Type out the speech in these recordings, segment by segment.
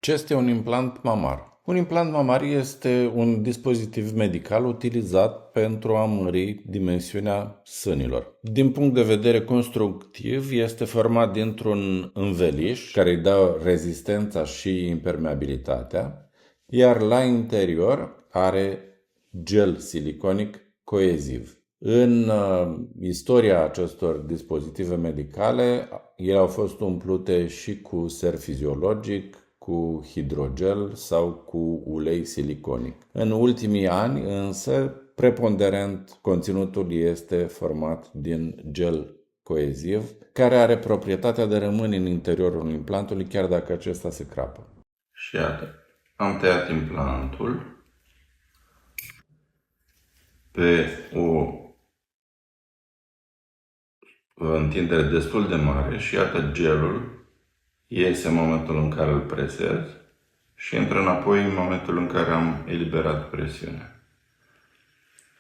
Ce este un implant mamar? Un implant mamar este un dispozitiv medical utilizat pentru a mări dimensiunea sânilor. Din punct de vedere constructiv, este format dintr-un înveliș care îi dă rezistența și impermeabilitatea, iar la interior are gel siliconic coeziv. În istoria acestor dispozitive medicale, ele au fost umplute și cu ser fiziologic, cu hidrogel sau cu ulei siliconic. În ultimii ani, însă, preponderent conținutul este format din gel coeziv, care are proprietatea de a rămâne în interiorul implantului chiar dacă acesta se crapă. Și iată, am tăiat implantul pe o întindere destul de mare și iată gelul iese în momentul în care îl presez și intră înapoi în momentul în care am eliberat presiunea.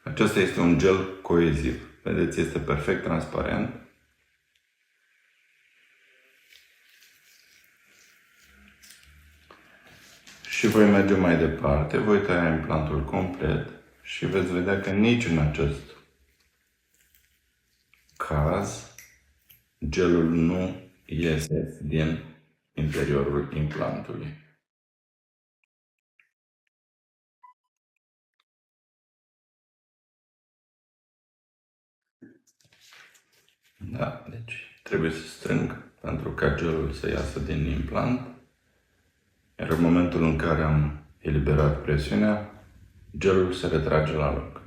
Acesta este un gel coeziv. Vedeți, este perfect transparent. Și voi merge mai departe, voi tăia implantul complet și veți vedea că nici în acest caz gelul nu iese din interiorul implantului. Da, deci trebuie să strâng pentru ca gelul să iasă din implant, iar în momentul în care am eliberat presiunea, gelul se retrage la loc.